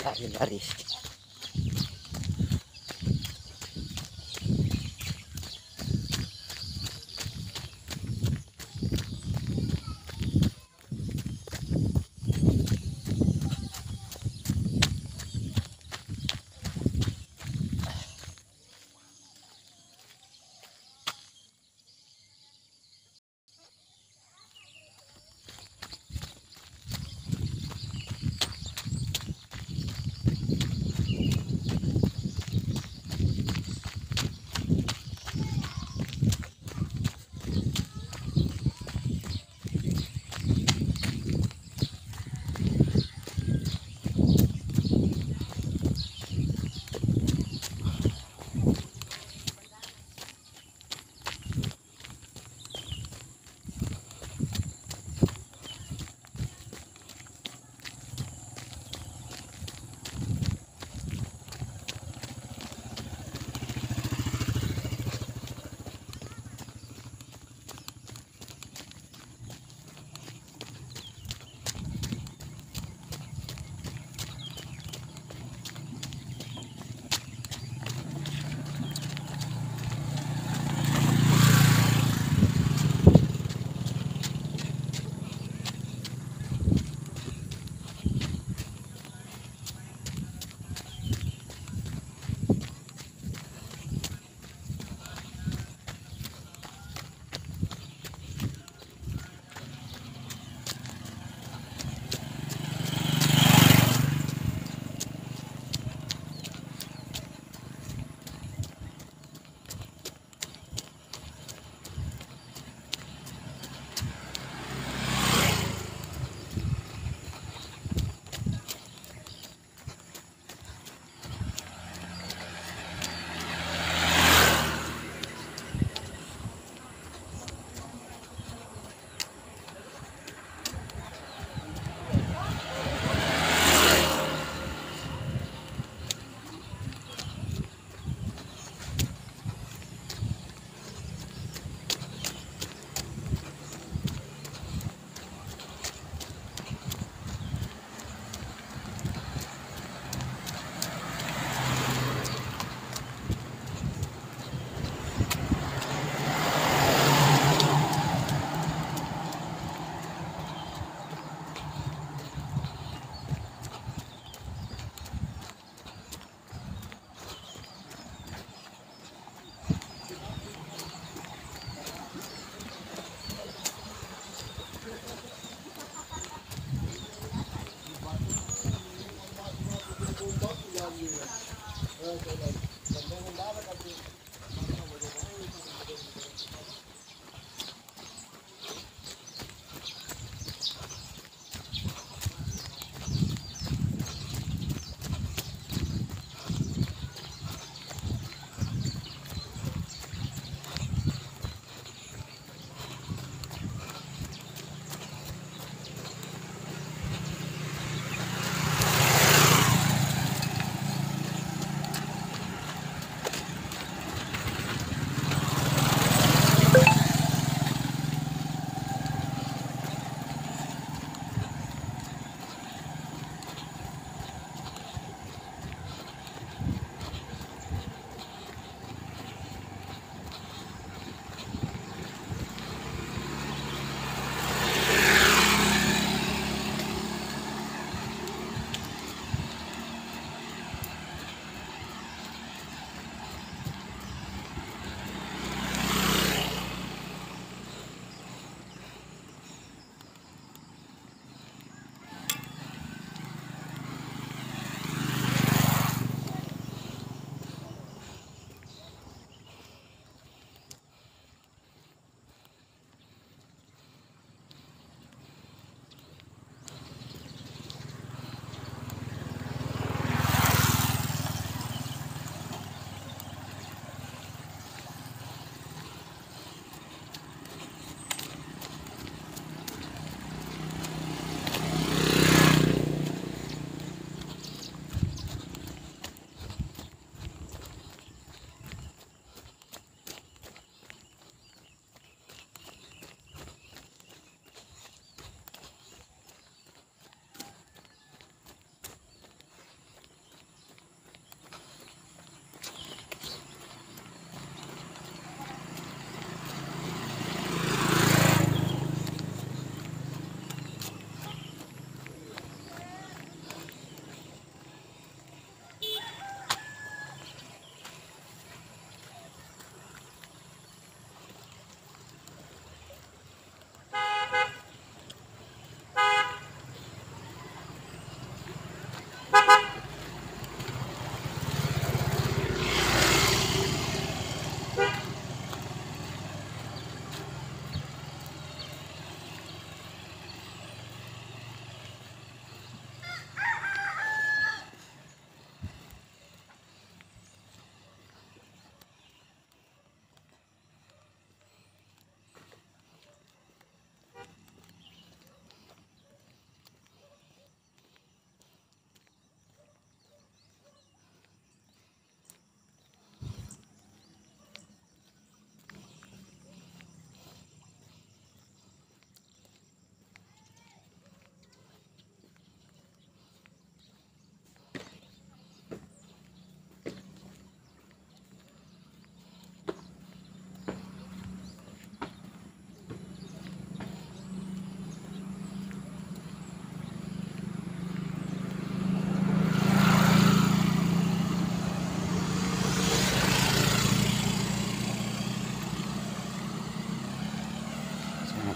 Kain baris.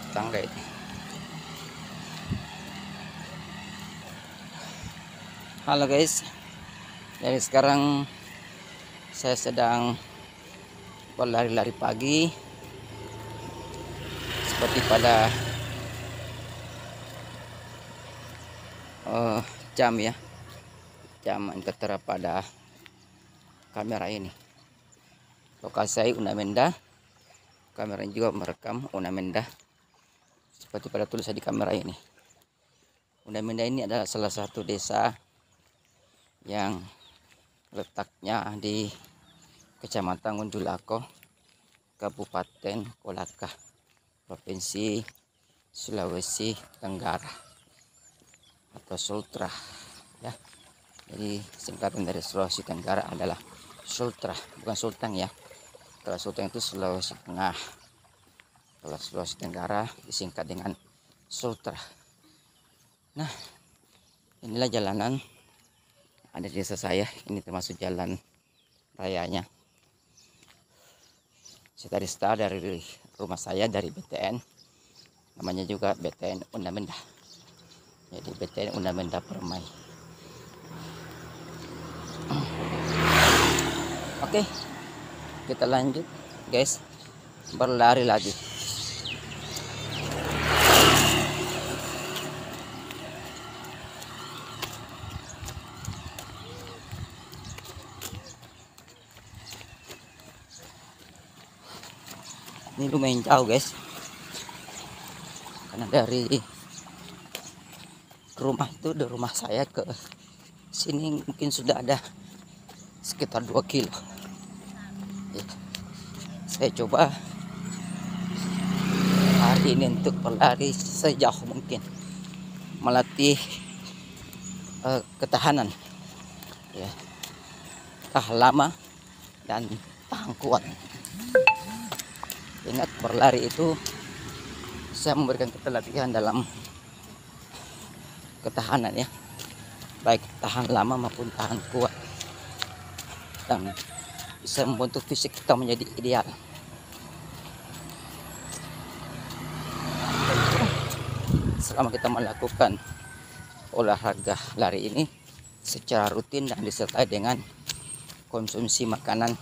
tetangga itu. Halo guys, jadi sekarang saya sedang berlari-lari pagi seperti pada jam ya, jam yang tertera pada kamera ini. Lokasi saya Unamenda, kamera juga merekam Unamenda seperti pada tulisan di kamera ini. Unamenda ini adalah salah satu desa yang letaknya di Kecamatan Gunjulako, Kabupaten Kolaka, Provinsi Sulawesi Tenggara atau Sultra ya. Jadi singkatan dari Sulawesi Tenggara adalah Sultra, bukan Sultan ya. Kalau Sultan itu Sulawesi Tengah, kalau Sulawesi Tenggara disingkat dengan Sultra. Nah, inilah jalanan ada di desa saya. Ini termasuk jalan rayanya. Saya tadi start dari rumah saya, dari BTN, namanya juga BTN Unamenda. Jadi BTN Unamenda Permai. Oke, kita lanjut guys, berlari lagi. Ini lumayan jauh guys, karena dari rumah itu, dari rumah saya ke sini mungkin sudah ada sekitar 2 kilo ya. Saya coba hari ini untuk berlari sejauh mungkin, melatih ketahanan ya, tahan lama dan tahan kuat. Ingat, berlari itu saya memberikan kita latihan dalam ketahanan ya, baik tahan lama maupun tahan kuat, dan bisa membentuk fisik kita menjadi ideal. Selama kita melakukan olahraga lari ini secara rutin dan disertai dengan konsumsi makanan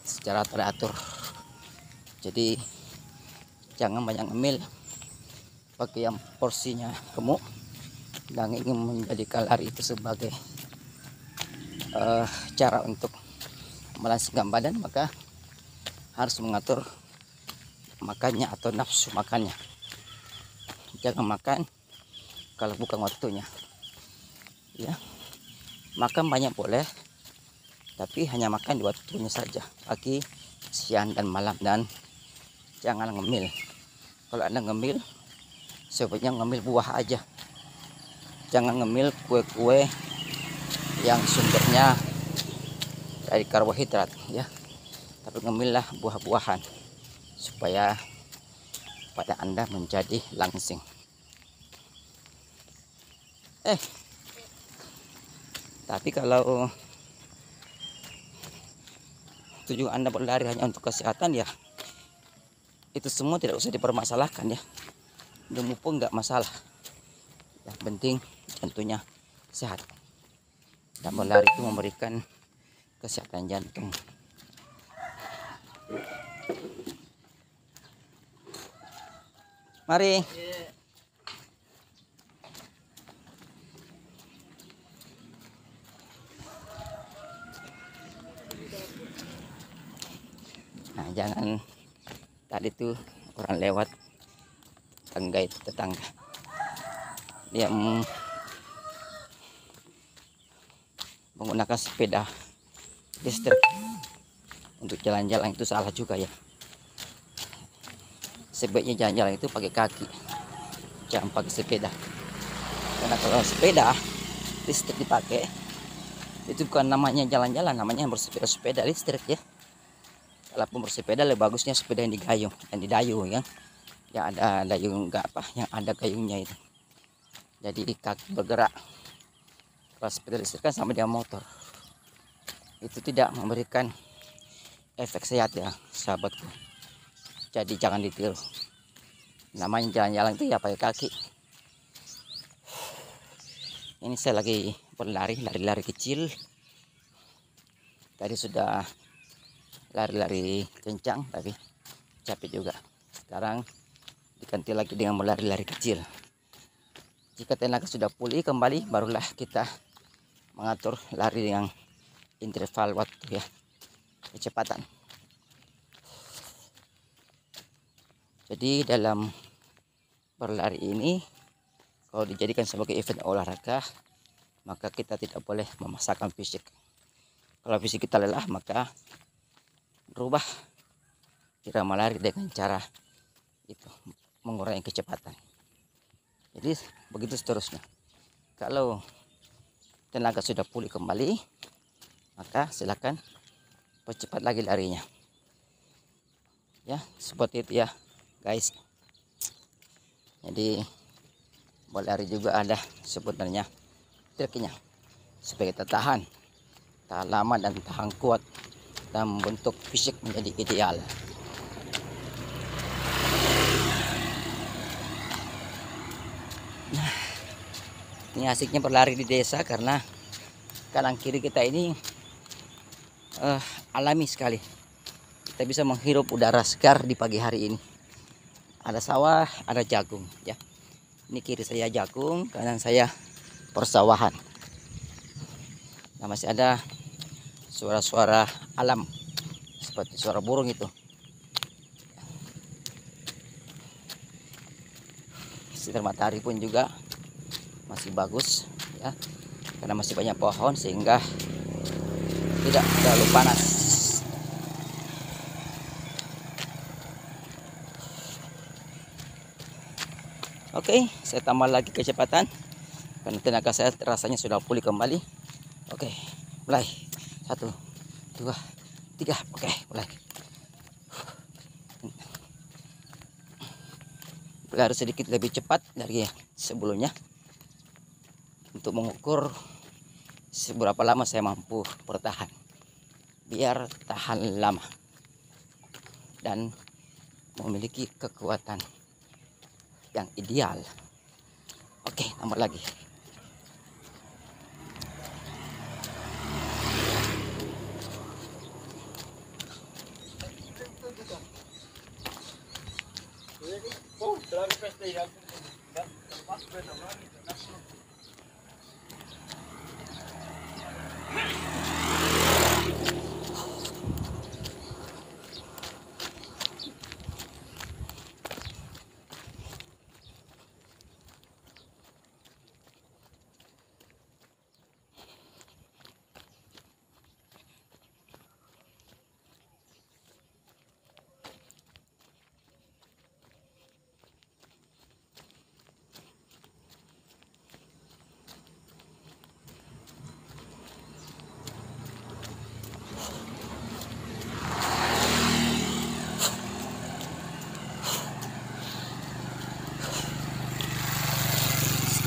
secara teratur. Jadi jangan banyak ngemil, bagi yang porsinya gemuk dan ingin menjadikan lari itu sebagai cara untuk melangsingkan badan, maka harus mengatur makannya atau nafsu makannya. Jangan makan kalau bukan waktunya ya. Makan banyak boleh, tapi hanya makan di waktunya saja, pagi, siang, dan malam. Dan jangan ngemil. Kalau Anda ngemil, sebaiknya ngemil buah aja. Jangan ngemil kue-kue yang sumbernya dari karbohidrat ya, tapi ngemillah buah-buahan supaya pada Anda menjadi langsing. Tapi kalau tujuan Anda berlari hanya untuk kesehatan ya, itu semua tidak usah dipermasalahkan ya. Gemuk pun nggak masalah. Yang penting tentunya sehat. Dan berlari itu memberikan kesehatan jantung. Mari. Nah, jangan tadi tuh orang lewat tetangga dia menggunakan sepeda listrik untuk jalan-jalan, itu salah juga ya. Sebaiknya jalan-jalan itu pakai kaki, jangan pakai sepeda. Karena kalau sepeda listrik dipakai, itu bukan namanya jalan-jalan, namanya bersepeda listrik ya. Kalaupun bersepeda, lebih bagusnya sepeda yang digayung dan didayung ya, yang ada dayung, enggak apa, yang ada gayungnya itu. Jadi kaki bergerak. Kalau sepeda listrik kan sama dengan motor, itu tidak memberikan efek sehat ya sahabatku. Jadi jangan ditiru. Namanya jalan-jalan itu ya pakai kaki. Ini saya lagi berlari, lari-lari kecil. Tadi sudah lari-lari kencang tapi capek juga. Sekarang diganti lagi dengan berlari-lari kecil. Jika tenaga sudah pulih kembali, barulah kita mengatur lari dengan interval waktu ya, kecepatan. Jadi dalam berlari ini, kalau dijadikan sebagai event olahraga, maka kita tidak boleh memaksakan fisik. Kalau fisik kita lelah, maka berubah irama lari dengan cara itu mengurangi kecepatan. Jadi begitu seterusnya. Kalau tenaga sudah pulih kembali, maka silakan percepat lagi larinya. Ya, seperti itu ya, guys. Jadi berlari juga ada sebenarnya triknya supaya kita tahan lama dan tahan kuat dan membentuk fisik menjadi ideal. Nah, ini asiknya berlari di desa karena kanan kiri kita ini alami sekali. Kita bisa menghirup udara segar di pagi hari ini. Ada sawah, ada jagung ya. Ini kiri saya jagung, kanan saya persawahan. Nah, masih ada suara-suara alam seperti suara burung itu. Sinar matahari pun juga masih bagus ya, karena masih banyak pohon sehingga tidak terlalu panas. Oke, saya tambah lagi kecepatan karena tenaga saya rasanya sudah pulih kembali. Oke, mulai 1, 2, 3. Oke, mulai. Berlari sedikit lebih cepat dari sebelumnya untuk mengukur seberapa lama saya mampu bertahan, biar tahan lama dan memiliki kekuatan yang ideal. Oke, tambah lagi.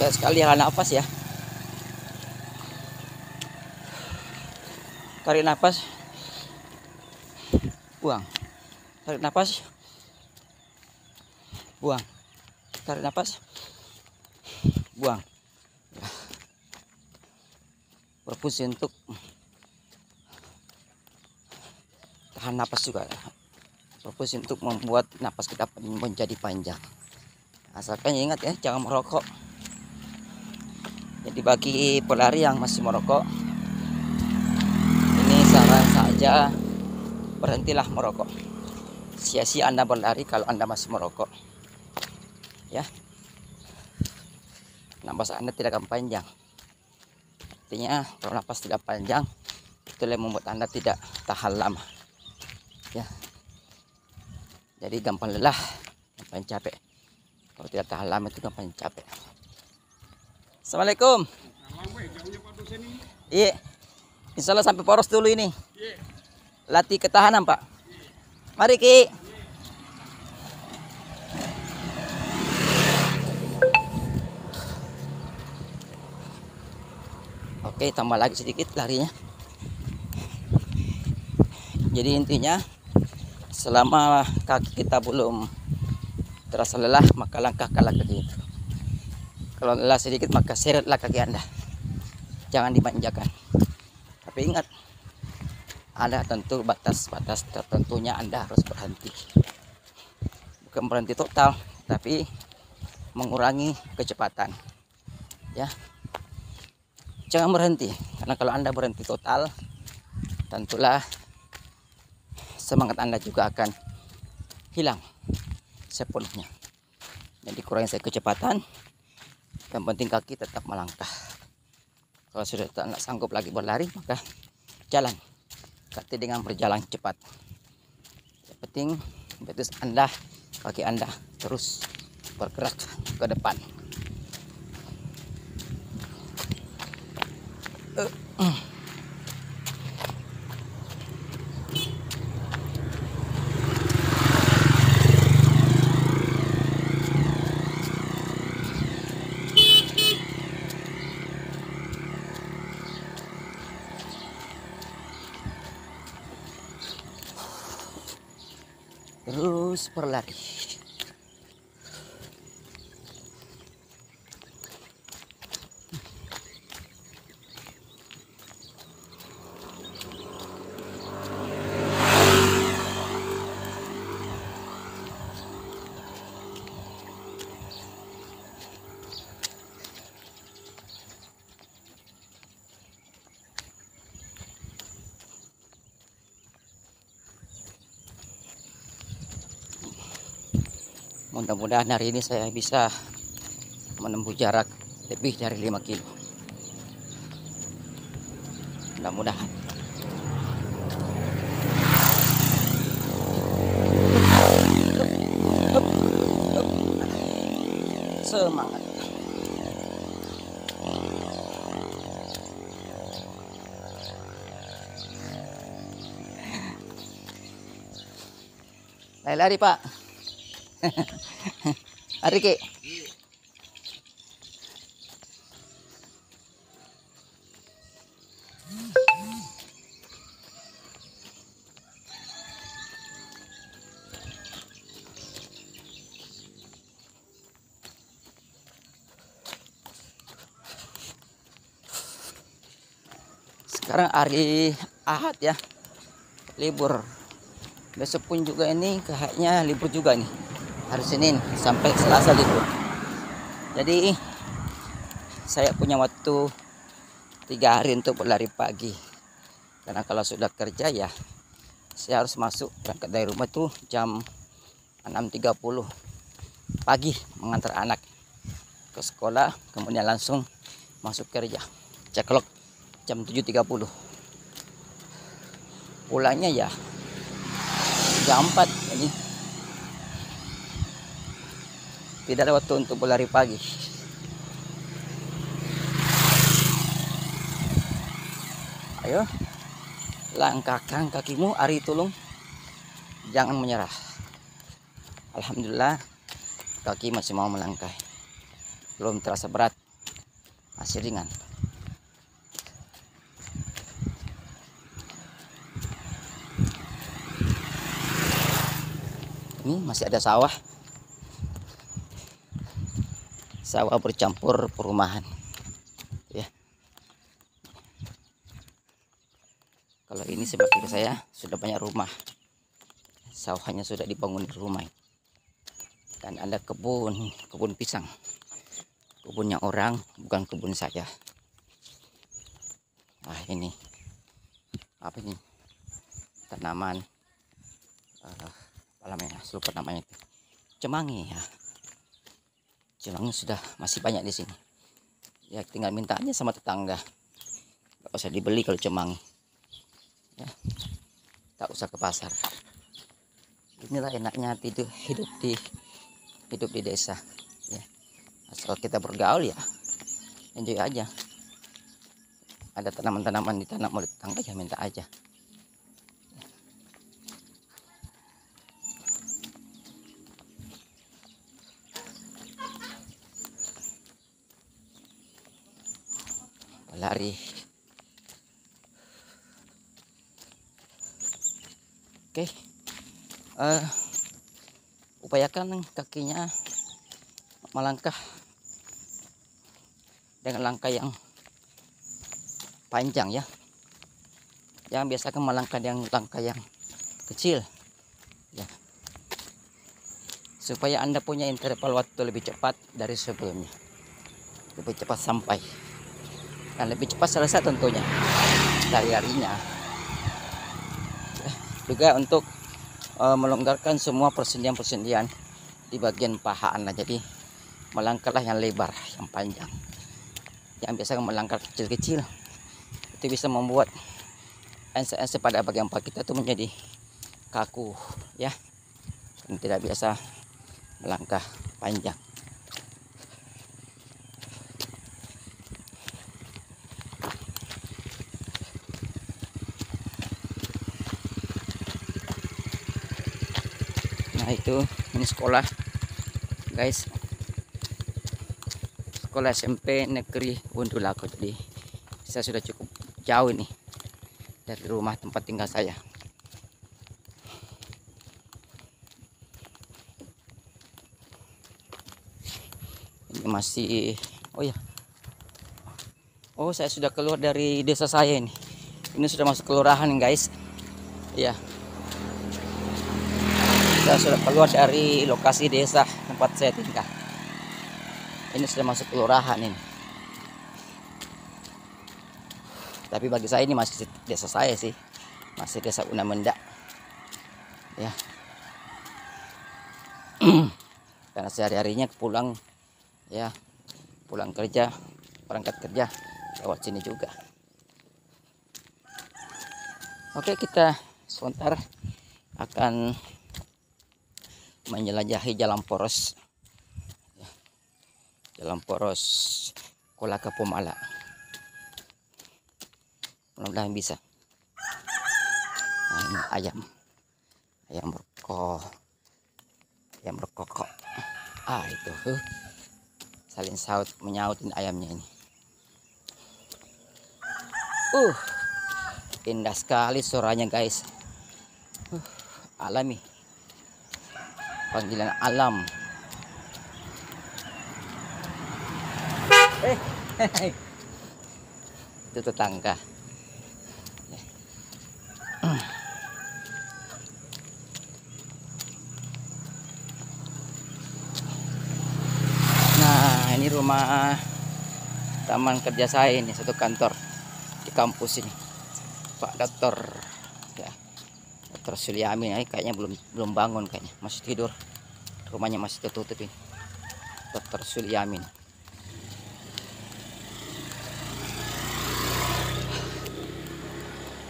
Sekali hal nafas ya. Tarik nafas, buang. Tarik nafas, buang. Tarik nafas, buang. Berfungsi untuk tahan nafas juga. Berfungsi untuk membuat nafas kita menjadi panjang. Asalkan ingat ya, jangan merokok. Jadi bagi pelari yang masih merokok, ini saran saja, berhentilah merokok. Sia-sia Anda berlari kalau Anda masih merokok. Ya, napas Anda tidak akan panjang. Artinya kalau napas tidak panjang, itulah yang membuat Anda tidak tahan lama. Ya, jadi gampang lelah, gampang capek. Kalau tidak tahan lama itu gampang capek. Assalamualaikum. Iya, insya Allah sampai poros dulu ini. Latih ketahanan Pak. Mari Ki. Oke, tambah lagi sedikit larinya. Jadi intinya selama kaki kita belum Terasa lelah, maka langkahkanlah kaki itu. Kalau lelah sedikit, maka seretlah kaki Anda. Jangan dimanjakan. Tapi ingat, ada tentu batas-batas tertentunya Anda harus berhenti. Bukan berhenti total, tapi mengurangi kecepatan. Ya, jangan berhenti, karena kalau Anda berhenti total, tentulah semangat Anda juga akan hilang sepenuhnya. Jadi kurangi saya kecepatan, yang penting kaki tetap melangkah. Kalau sudah tak sanggup lagi berlari, maka jalan, ganti dengan berjalan cepat. Yang penting betul Anda, kaki Anda terus bergerak ke depan. Terus berlari. Mudah-mudahan hari ini saya bisa menempuh jarak lebih dari 5 kilo. Mudah-mudahan. Semangat. Lari-lari, Pak. Lari, Ki. Sekarang hari Ahad ya, libur. Besok pun juga ini kayaknya libur juga nih. Hari Senin sampai Selasa libur. Jadi saya punya waktu 3 hari untuk berlari pagi. Karena kalau sudah kerja ya saya harus masuk berangkat dari rumah tuh jam 6.30 pagi mengantar anak ke sekolah, kemudian langsung masuk kerja. Ceklok jam 7.30. Pulangnya ya jam 4. Jadi tidak ada waktu untuk berlari pagi. Ayo, langkahkan kakimu, Ari tulung. Jangan menyerah. Alhamdulillah, kaki masih mau melangkah. Belum terasa berat, masih ringan. Ini masih ada sawah. Sawah bercampur perumahan. Ya. Kalau ini seperti saya sudah banyak rumah. Sawahnya sudah dibangun di rumah. Dan ada kebun pisang. Kebunnya orang, bukan kebun saya. Ah, ini apa ini? Tanaman apa namanya? Lupa namanya itu. Cemangi ya. Cemangi sudah masih banyak di sini. Ya tinggal minta aja sama tetangga. Gak usah dibeli kalau cemangi. Ya, tak usah ke pasar. Inilah enaknya hidup di desa. Ya, asal kita bergaul ya, enjoy aja. Ada tanaman-tanaman ditanam oleh tetangga ya minta aja. Lari. Oke. upayakan kakinya melangkah dengan langkah yang panjang ya. Jangan biasakan melangkah dengan langkah yang kecil ya, supaya Anda punya interval waktu lebih cepat dari sebelumnya, lebih cepat sampai dan lebih cepat selesai tentunya dari harinya. Juga untuk melonggarkan semua persendian-persendian di bagian paha Anda. Jadi melangkahlah yang lebar, yang panjang. Jangan biasa melangkah kecil-kecil. Itu bisa membuat ensel-ensel pada bagian paha kita itu menjadi kaku ya, dan tidak biasa melangkah panjang. Nah itu, ini sekolah guys, sekolah SMP Negeri Wondolako. Jadi saya sudah cukup jauh ini dari rumah tempat tinggal saya. Ini masih, oh ya, oh saya sudah keluar dari desa saya ini. Ini sudah masuk kelurahan guys. Ya, saya sudah keluar dari lokasi desa tempat saya tinggal. Ini sudah masuk kelurahan ini. Tapi bagi saya ini masih desa saya sih, masih desa Unamenda ya. Karena sehari-harinya pulang ya, pulang kerja, berangkat kerja lewat sini juga. Oke, kita sebentar akan menjelajahi jalan poros ya, jalan poros Kolaka Pomala. Mudah-mudahan bisa. Nah, ini ayam berkokok. Itu saling menyautin ayamnya ini. Indah sekali suaranya guys. Alami, panggilan alam. Itu tetangga. Nah, ini rumah teman kerja saya ini, satu kantor di kampus ini, Pak Dokter ya, Dokter Suliamin. Kayaknya belum bangun, kayaknya masih tidur, rumahnya masih tertutup ini, Dokter Suliamin.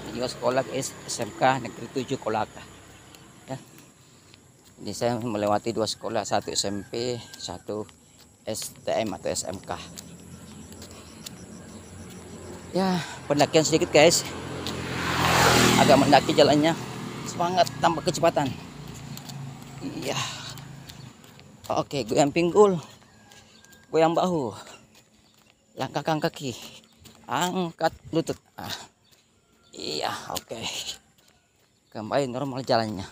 Ini juga sekolah SMK Negeri 7 Kolaka ya. Ini saya melewati dua sekolah, satu SMP, satu STM atau SMK ya. Pendakian sedikit guys, agak mendaki jalannya, semangat tambah kecepatan. Iya, oke, goyang pinggul, goyang bahu, langkahkan kaki, angkat lutut. Iya, oke, kembali normal jalannya.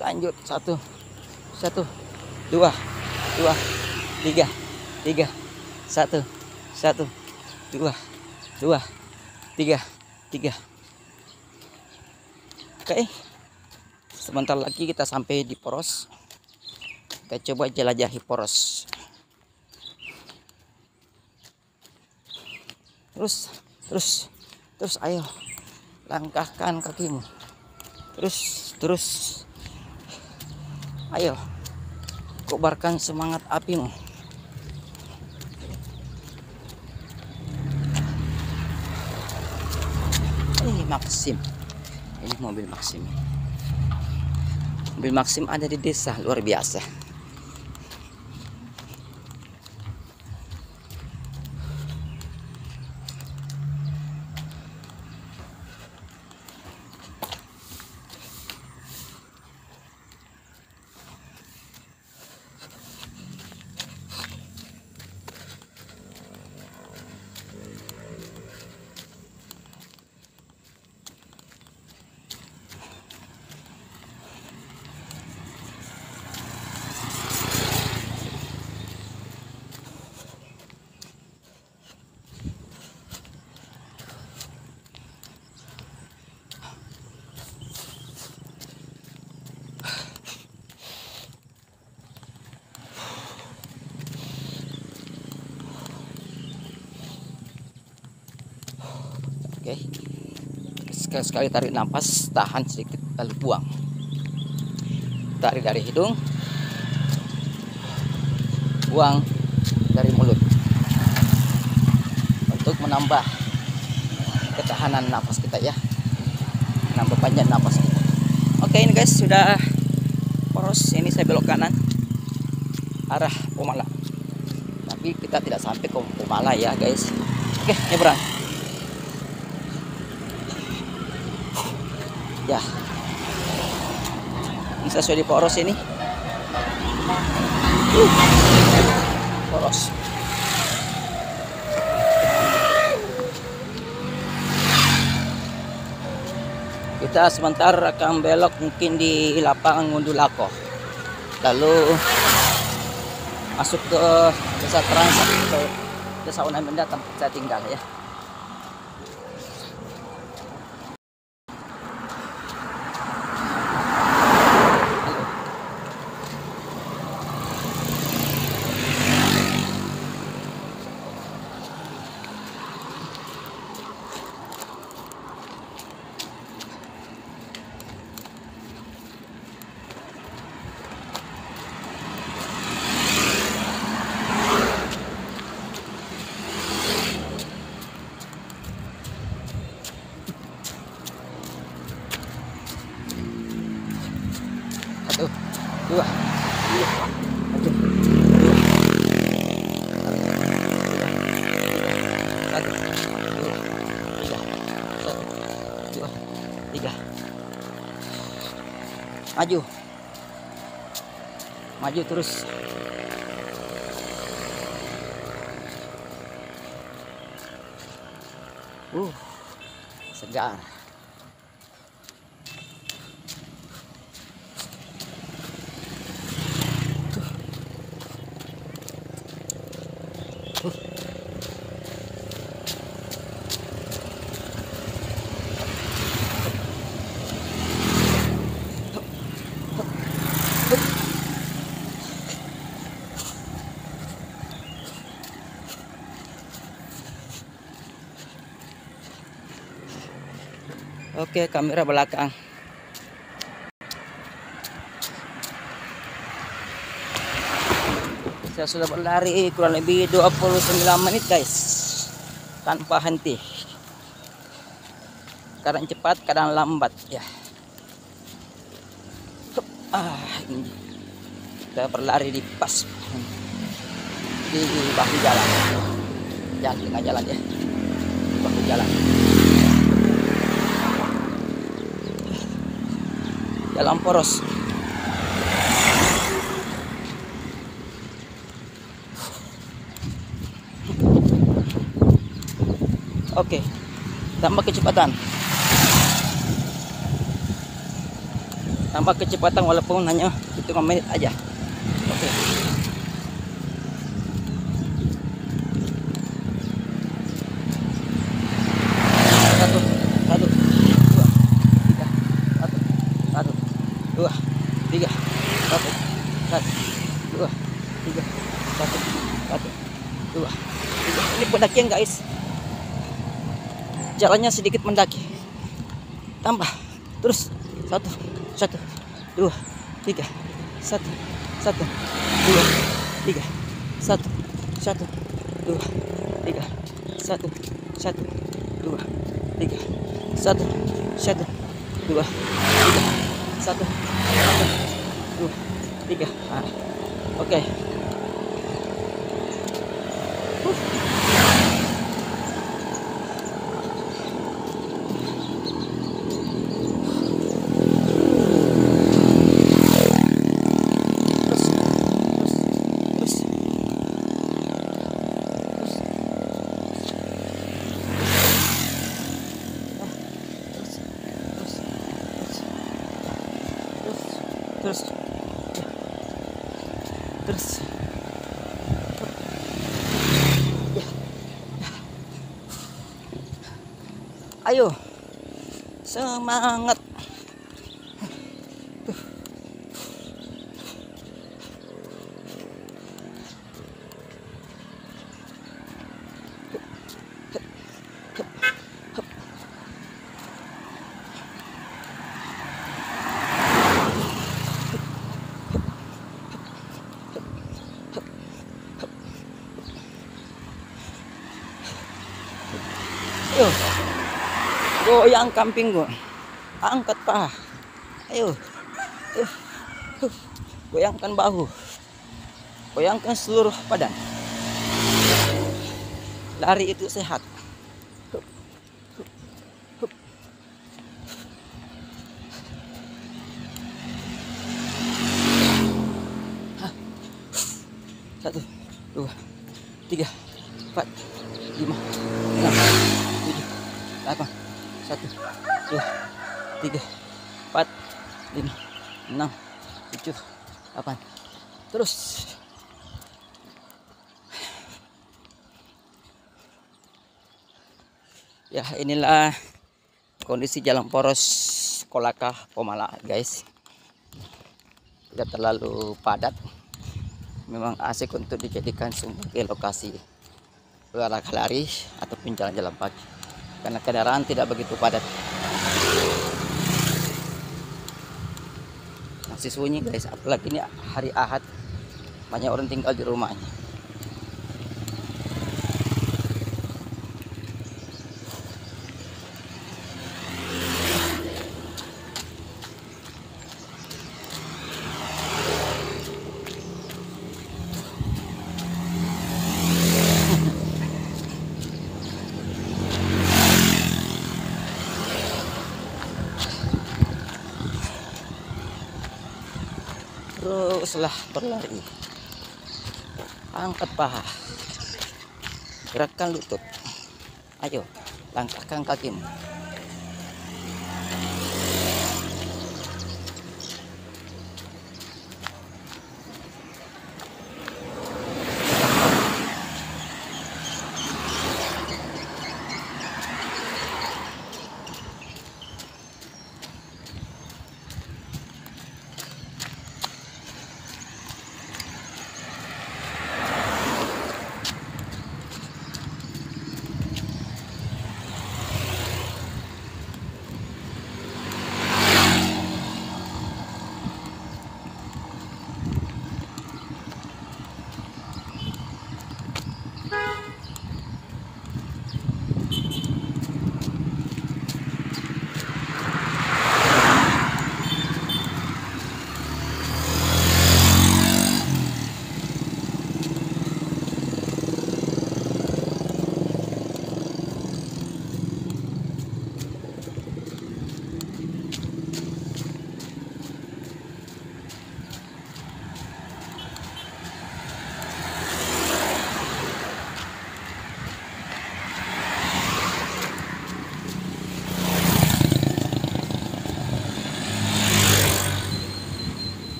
Lanjut, satu, dua, tiga, satu, dua, tiga. Oke, sebentar lagi kita sampai di poros. Kita coba jelajahi poros. Terus ayo, langkahkan kakimu. Terus ayo, kobarkan semangat apimu. Maxim, ini mobil Maxim. Mobil Maxim ada di desa, luar biasa. Oke. Sekali-sekali tarik nafas, tahan sedikit lalu buang. Tarik dari hidung, buang dari mulut untuk menambah ketahanan nafas kita ya, menambah panjang nafas kita. Oke, ini guys sudah poros. Ini saya belok kanan arah Pomala, tapi kita tidak sampai ke Pomala ya guys. Oke, nyebrang ya. Ini sesuai di poros ini, poros. Kita sebentar akan belok mungkin di lapangan Ngundulako, lalu masuk ke desa Transak atau desa Unai Benda tempat saya tinggal ya. Satu, dua, tiga, satu, dua, satu, dua, tiga, satu, dua, tiga. Maju, maju terus. Segar. Oke, kamera belakang. Saya sudah berlari kurang lebih 29 menit guys, tanpa henti. Kadang cepat, kadang lambat ya. Ini kita berlari di pas di bahu jalan, jalan tengah jalan ya, bahu jalan. Jalan poros. Oke, tambah kecepatan. Tambah kecepatan walaupun hanya hitungan menit aja. Oke. Satu, satu, dua, tiga, satu, dua, tiga, satu, dua, tiga, satu, dua, tiga. Ini pendakian guys. Jalannya sedikit mendaki. Tambah terus satu, dua, tiga, satu, dua, tiga, satu, dua, tiga, satu, dua, tiga, satu, dua, tiga, satu, dua, tiga. Oke. Terus ayo semangat. Ayo, goyang kambing gua. Angkat paha. Ayo. Ayo. Goyangkan bahu. Goyangkan seluruh badan. Lari itu sehat. Satu, dua, tiga, empat, lima, enam, tujuh, delapan. Satu, dua, tiga, empat, lima, enam, tujuh, delapan. Terus. Ya, inilah kondisi jalan poros Kolaka Pomala, guys. Tidak terlalu padat. Memang asik untuk dijadikan sebagai lokasi olahraga lari ataupun jalan-jalan pagi karena kendaraan tidak begitu padat. Masih sunyi, guys, apalagi ini hari Ahad, banyak orang tinggal di rumahnya. Teruslah berlari, angkat paha, gerakkan lutut, ayo langkahkan kakimu.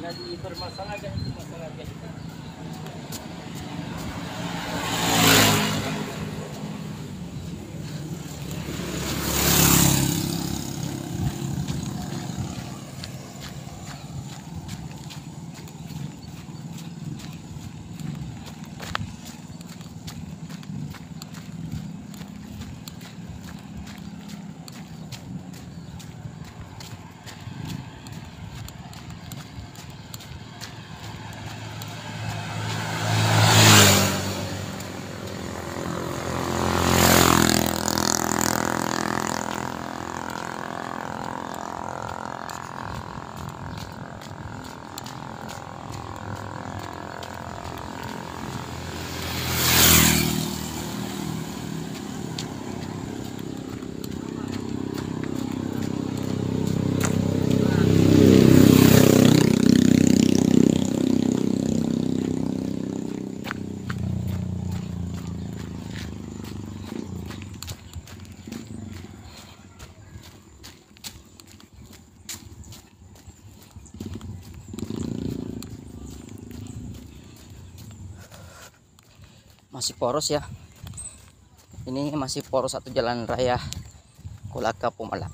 Dipermasalahkan itu masalahnya. Masih poros ya, ini masih poros satu jalan raya Kolaka Pomala.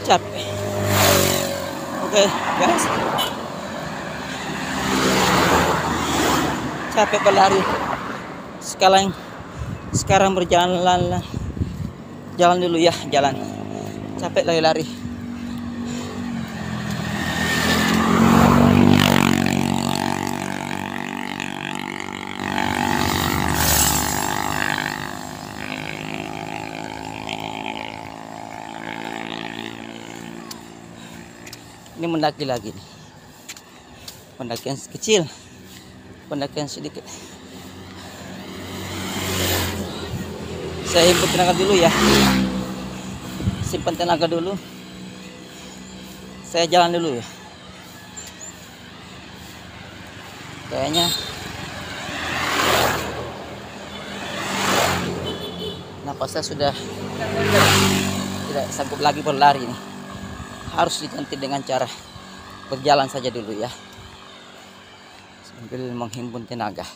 Capek. Oke, guys. Capek berlari. Sekarang berjalan, jalan dulu ya, jalan. Capek lari-lari. Ini mendaki lagi nih. Pendakian kecil, pendakian sedikit. Saya himpun tenaga dulu ya. Simpan tenaga dulu. Saya jalan dulu ya. Kayaknya napas saya sudah tidak sanggup lagi berlari nih. Harus diganti dengan cara berjalan saja dulu ya, sambil menghimpun tenaga.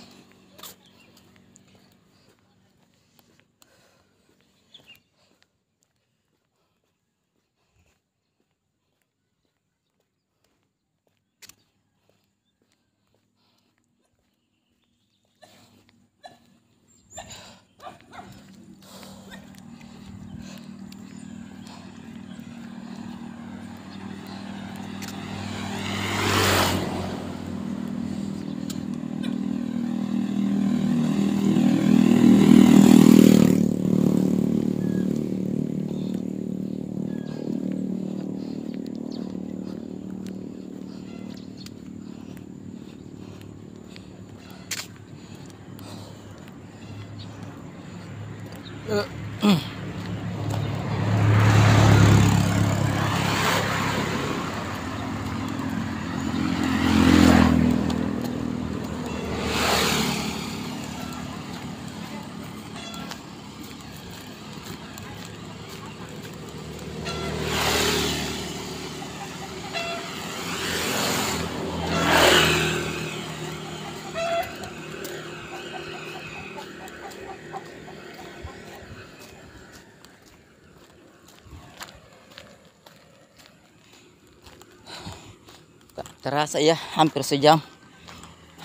Tak terasa ya, hampir sejam,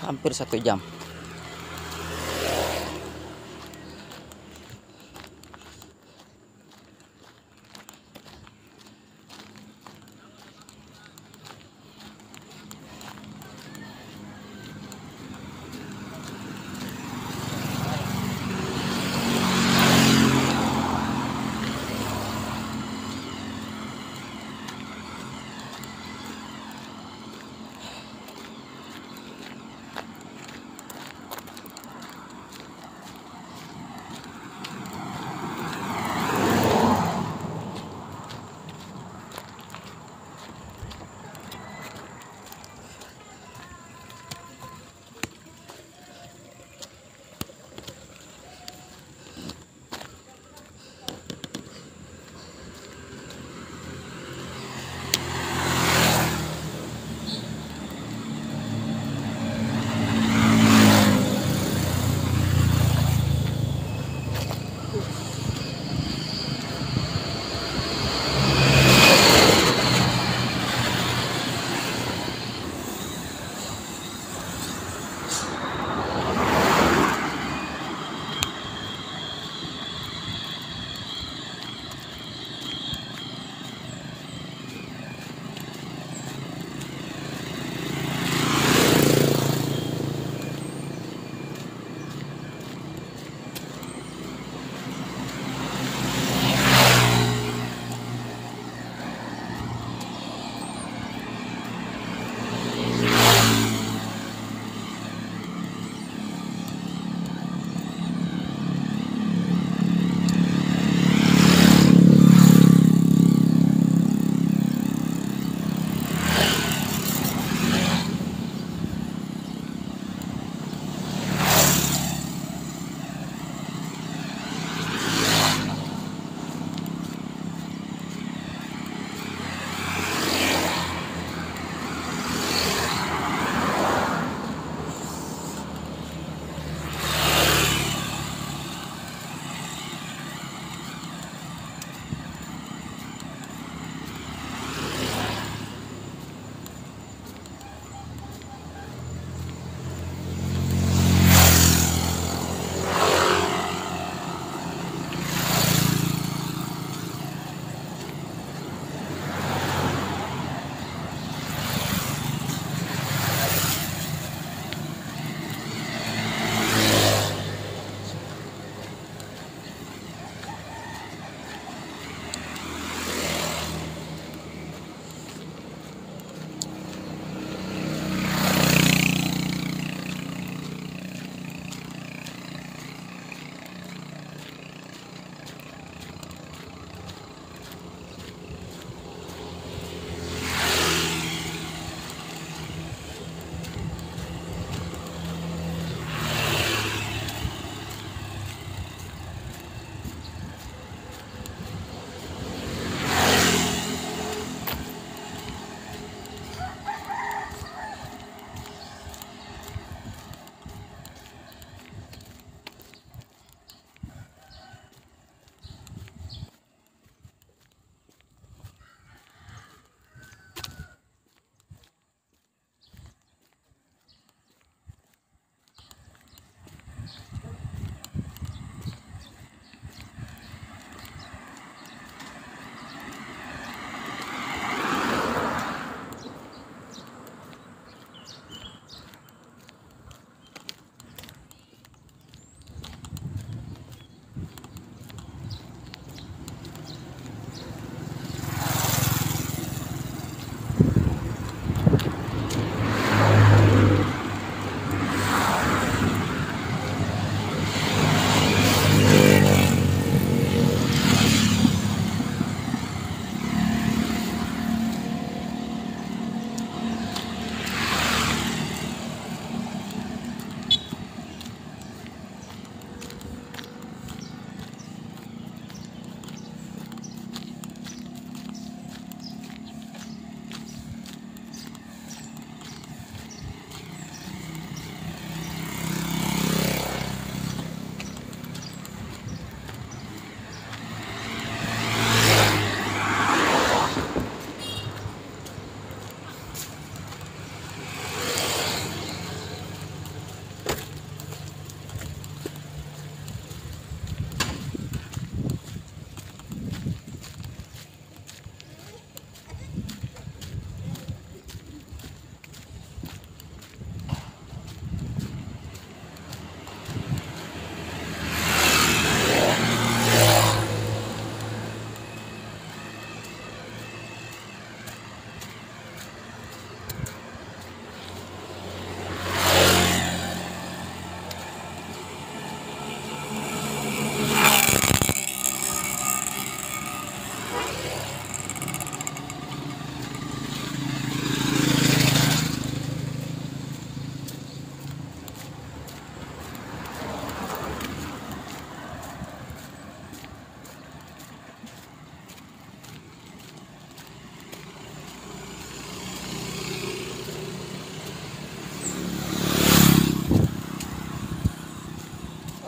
hampir 1 jam.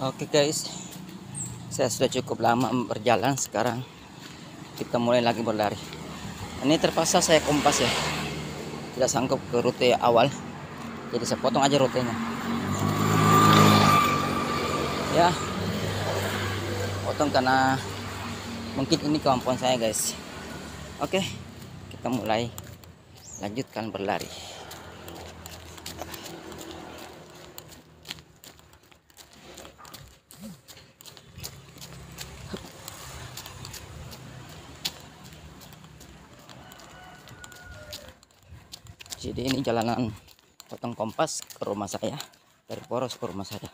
Oke guys, saya sudah cukup lama berjalan. Sekarang kita mulai lagi berlari. Ini terpaksa saya kompas ya, tidak sanggup ke rute awal, jadi saya potong aja rutenya ya, potong karena mungkin ini kemampuan saya guys. Oke, kita mulai lanjutkan berlari. Jadi ini jalanan potong kompas ke rumah saya, dari Poros ke rumah saya.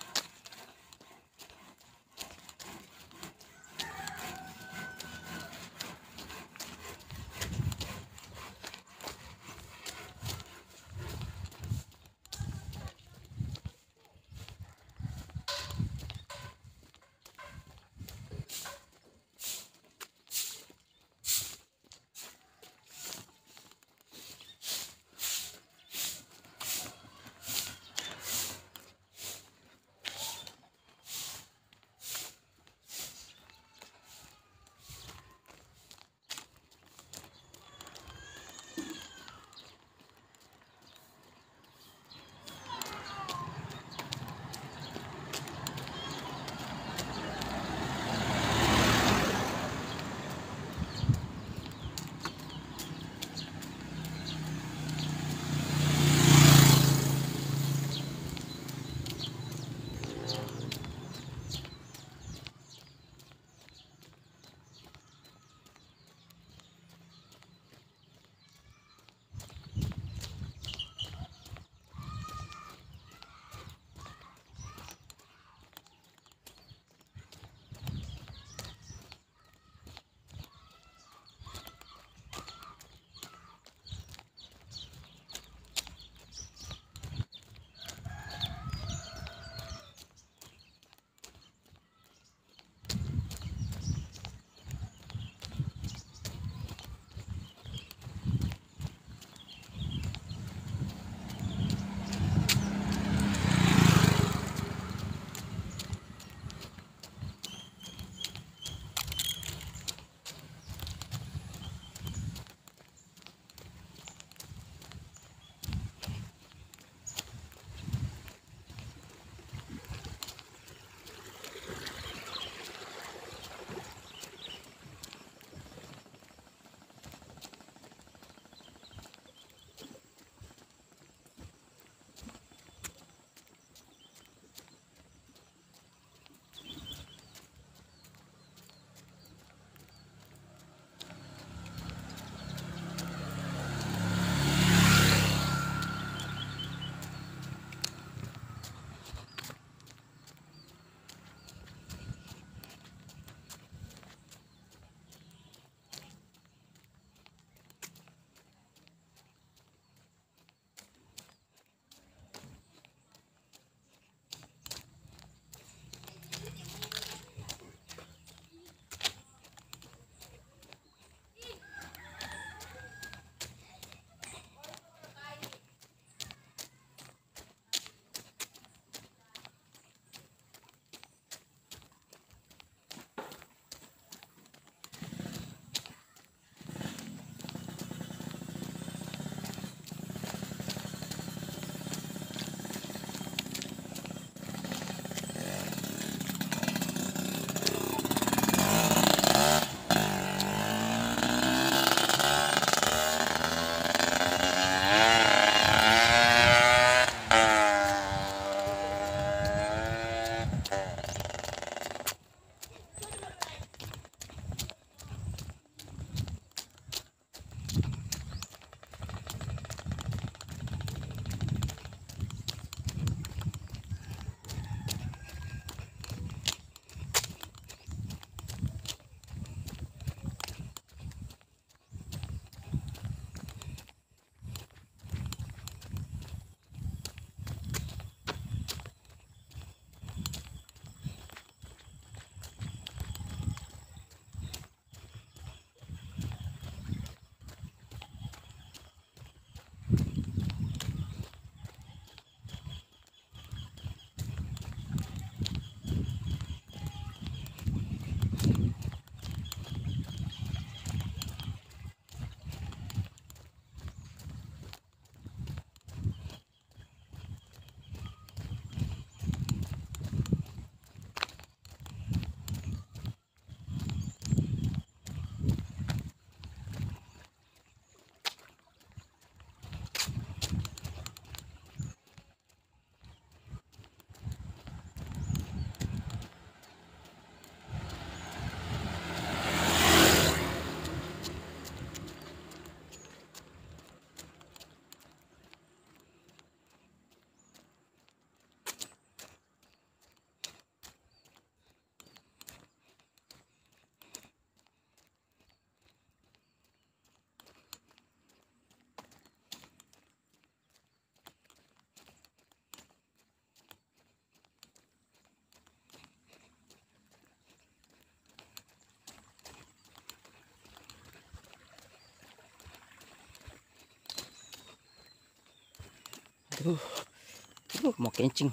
Mau kencing.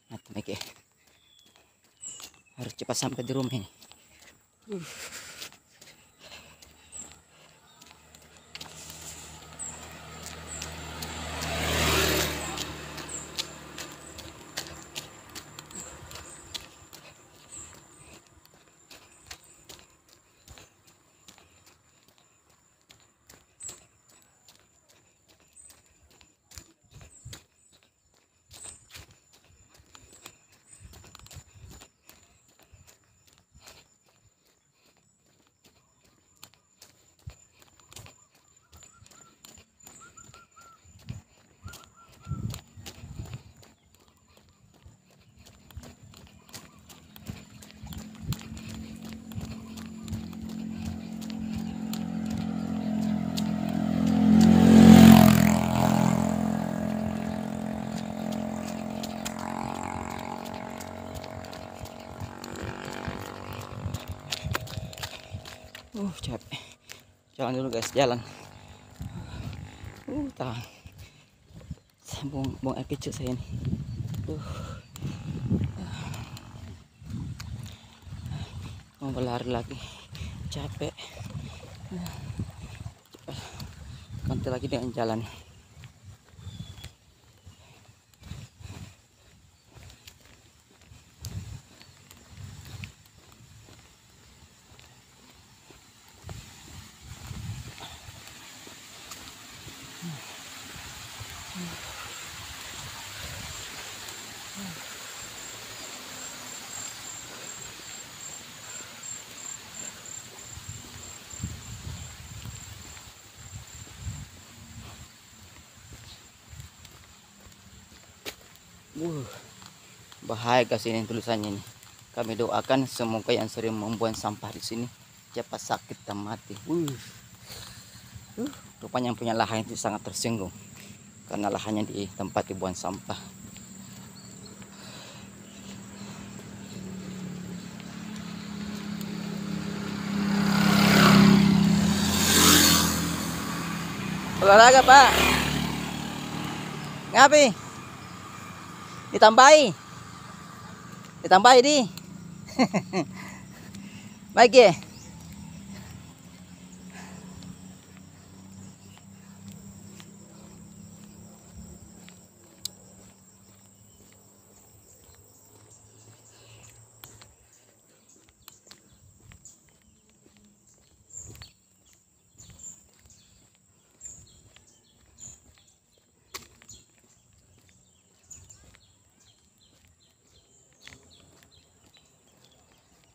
Nah, harus cepat sampai di rumah ini. Capek. Jalan dulu guys, jalan. Tahan. Buang air kecil saya ini. Mau berlari lagi. Capek. Ganti lagi dengan jalan. Bahaya guys ini tulisannya ini. Kami doakan semoga yang sering membuang sampah di sini cepat sakit dan mati. Rupanya yang punya lahan itu sangat tersinggung karena lahannya di tempat dibuang sampah. Olahraga Pak. Ngapain? Ditambahi di. Baik ya.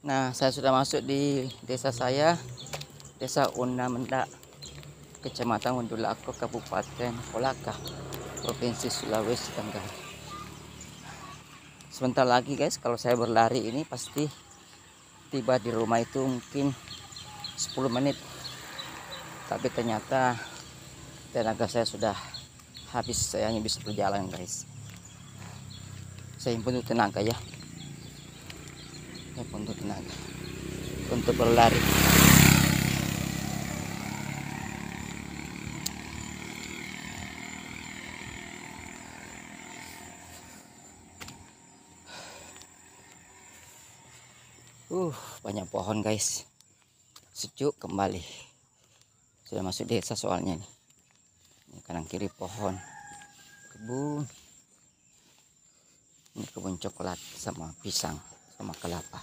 Nah, saya sudah masuk di desa saya, Desa Undamenda, Kecamatan Wondolako, Kabupaten Kolaka, Provinsi Sulawesi Tenggara. Sebentar lagi guys, kalau saya berlari ini pasti tiba di rumah itu mungkin 10 menit. Tapi ternyata tenaga saya sudah habis, saya hanya bisa berjalan guys. Saya himpun tenaga ya. Untuk tenaga untuk berlari. Banyak pohon guys, sejuk kembali. Sudah masuk desa soalnya nih. Ini kanan kiri pohon, kebun. Ini kebun coklat sama pisang sama kelapa.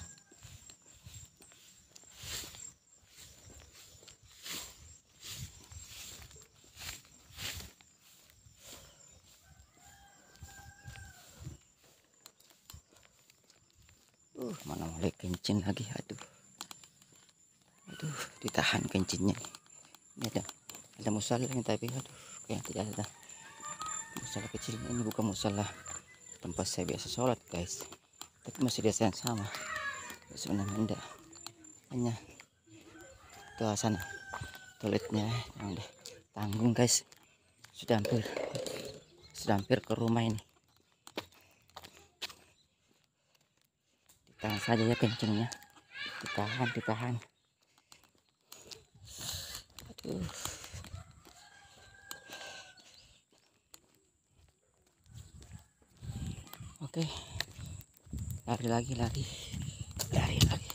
Mana mulai kencing lagi, aduh, ditahan kencingnya. Ini ada musola ini tapi aduh, kayak tidak ada. Musola kecil ini bukan musola tempat saya biasa sholat guys, tapi masih desa yang sama. Sebenarnya enggak, hanya ke sana toiletnya yang udah tanggung guys. Sudah hampir ke rumah ini. Ditahan saja ya kencingnya, ditahan. Aduh. Oke, lari lagi, lari lagi.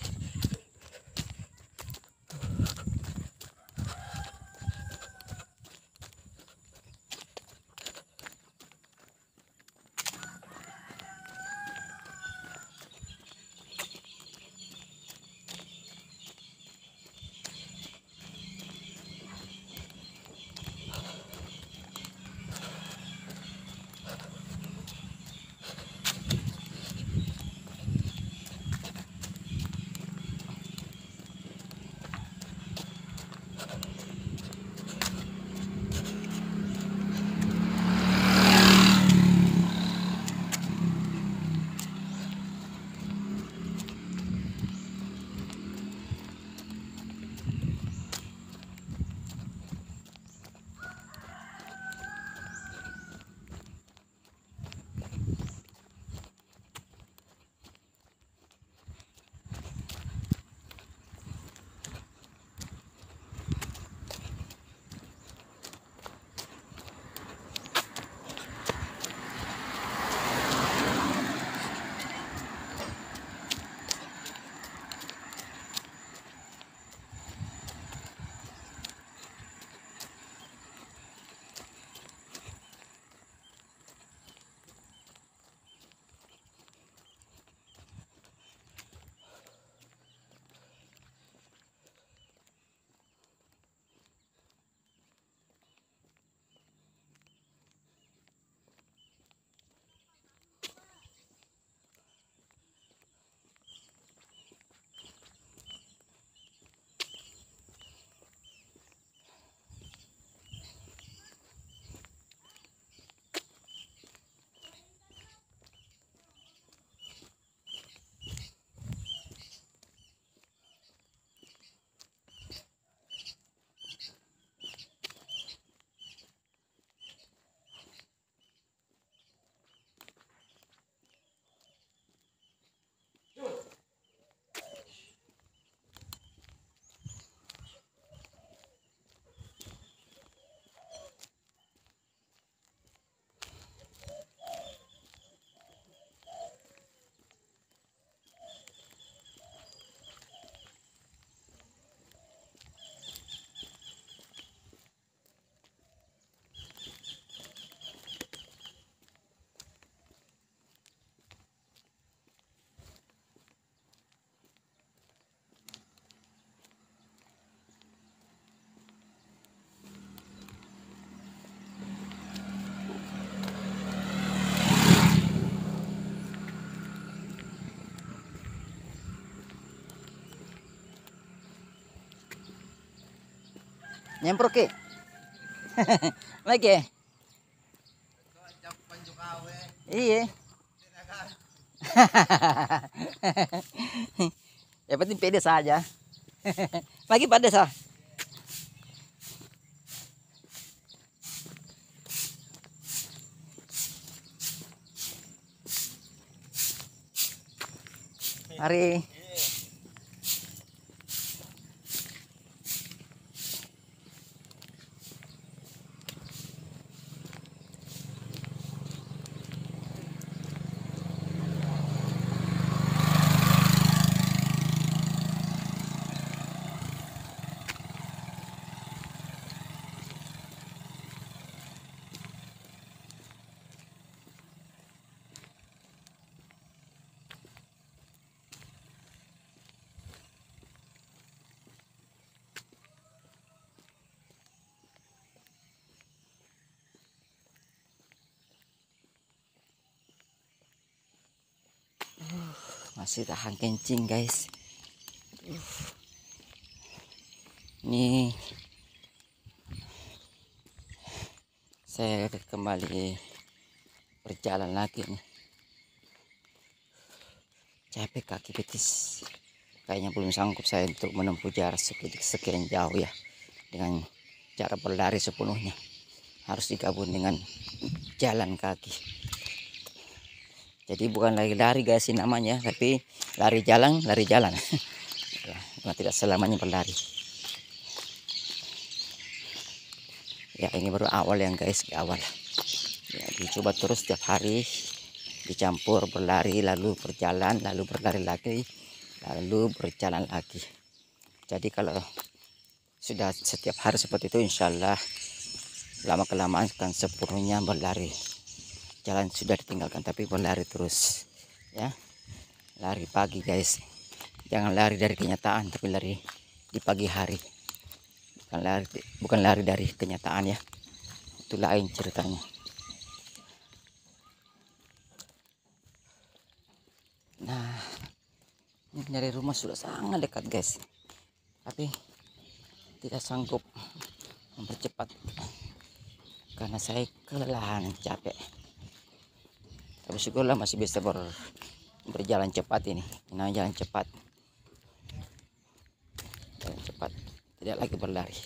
Nyemprot ke? Lagi. Iya. Ya penting pede saja. Lagi pada sah. Mari. Masih tahan kencing guys. Ini saya kembali berjalan lagi nih. Capek kaki betis. Kayaknya belum sanggup saya untuk menempuh jarak sekian jauh ya. Dengan cara berlari sepenuhnya. Harus digabung dengan jalan kaki. Jadi bukan lagi lari guys ini namanya, tapi lari jalan. Ya, tidak selamanya berlari. Ya ini baru awal yang guys, awal. Ya dicoba terus setiap hari dicampur berlari lalu berjalan lalu berlari lagi lalu berjalan lagi. Jadi kalau sudah setiap hari seperti itu, insya Allah lama kelamaan akan sepenuhnya berlari. Jalan sudah ditinggalkan tapi berlari terus ya. Lari pagi guys, jangan lari dari kenyataan tapi lari di pagi hari, bukan lari dari kenyataan ya, itu lain ceritanya. Nah, ini dari rumah sudah sangat dekat guys, tapi tidak sanggup mempercepat karena saya kelelahan, capek. Tapi syukurlah masih bisa berjalan cepat ini. Nah, jalan cepat, tidak lagi berlari.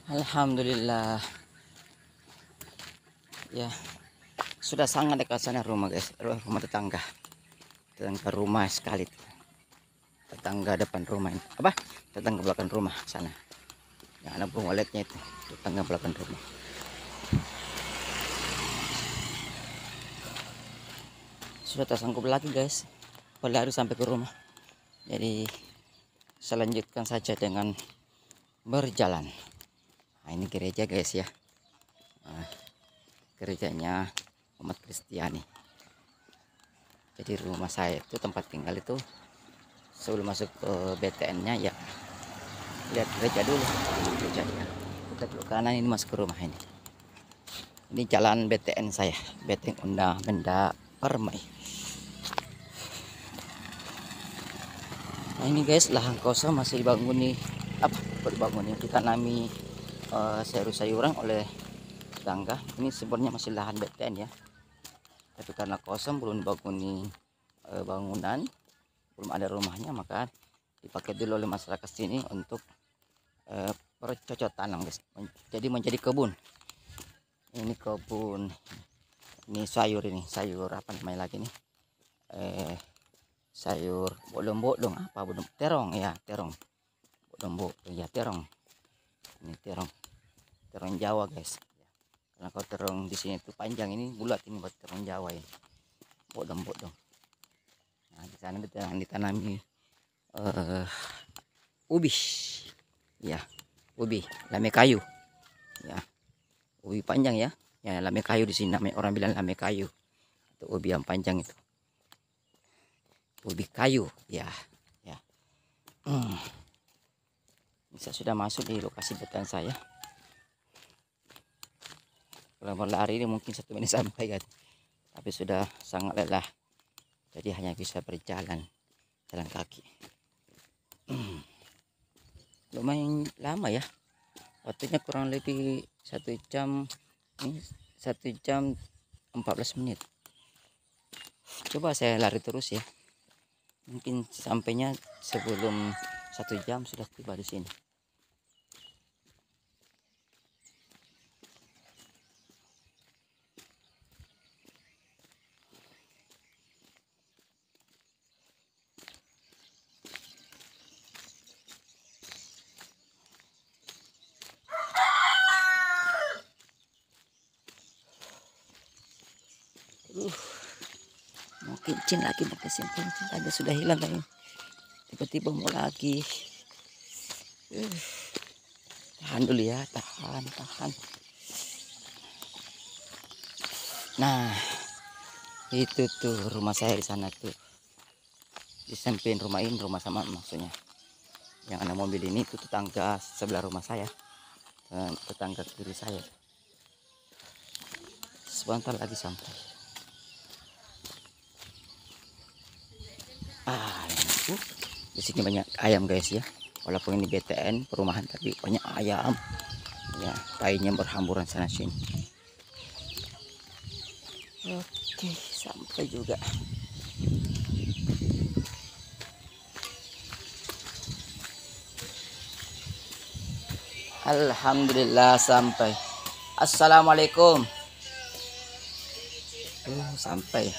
Alhamdulillah ya, sudah sangat dekat sana rumah guys, rumah tetangga rumah sekali, tetangga depan rumah ini apa, tetangga belakang rumah sana yang ada bunga lednya itu, tetangga belakang rumah. sudah tak sanggup lagi guys, berlari sampai ke rumah. Jadi saya lanjutkan saja dengan berjalan. Nah, ini gereja guys ya. Nah, gerejanya umat Kristiani. Jadi rumah saya itu, tempat tinggal itu, sebelum masuk ke BTN-nya ya lihat gereja dulu. Gerejanya kita belok kanan, ini masuk ke rumah ini. Ini jalan BTN saya, BTN Unda Benda Permai. Nah ini guys, lahan kosong masih dibanguni, dibanguni, ditanami sayur-sayuran oleh tetangga. Ini sebenarnya masih lahan BTN ya, tapi karena kosong belum dibanguni bangunan, belum ada rumahnya, maka dipakai dulu oleh masyarakat sini untuk bercocok tanam guys. Jadi menjadi kebun. Ini kebun, ini sayur apa namanya lagi nih, sayur bodong-bodong, apa bodong, terong ya, terong bodong-bodong ya, terong. Ini terong Jawa guys. Karena kalau terong di sini tuh panjang, ini bulat, ini buat terong Jawa ya, bodong-bodong. Nah di sana ditanami ubi ya, ubi lame kayu ya, ubi panjang ya, lame kayu di sini namanya, orang bilang lame kayu. Itu ubi yang panjang itu, ubi kayu ya. Saya sudah masuk di lokasi BTN saya. Kalau berlari ini mungkin 1 menit sampai kan, tapi sudah sangat lelah, jadi hanya bisa berjalan, jalan kaki. Lumayan lama ya, waktunya kurang lebih 1 jam, ini 1 jam 14 menit. Coba saya lari terus ya, mungkin sampainya sebelum 1 jam sudah tiba di sini. Mau kincin lagi, mau kesimpan aja sudah hilang tadi, tiba-tiba mau lagi. Tahan dulu ya, tahan. Nah itu tuh rumah saya di sana tuh, di samping rumah ini, rumah sama maksudnya yang ada mobil ini, itu tetangga sebelah rumah saya dan tetangga kiri saya. Sebentar lagi sampai. Di sini banyak ayam guys ya, walaupun ini BTN perumahan tapi banyak ayam ya, tainya berhamburan sana sini. Oke, sampai juga. Alhamdulillah sampai. Assalamualaikum. Sampai.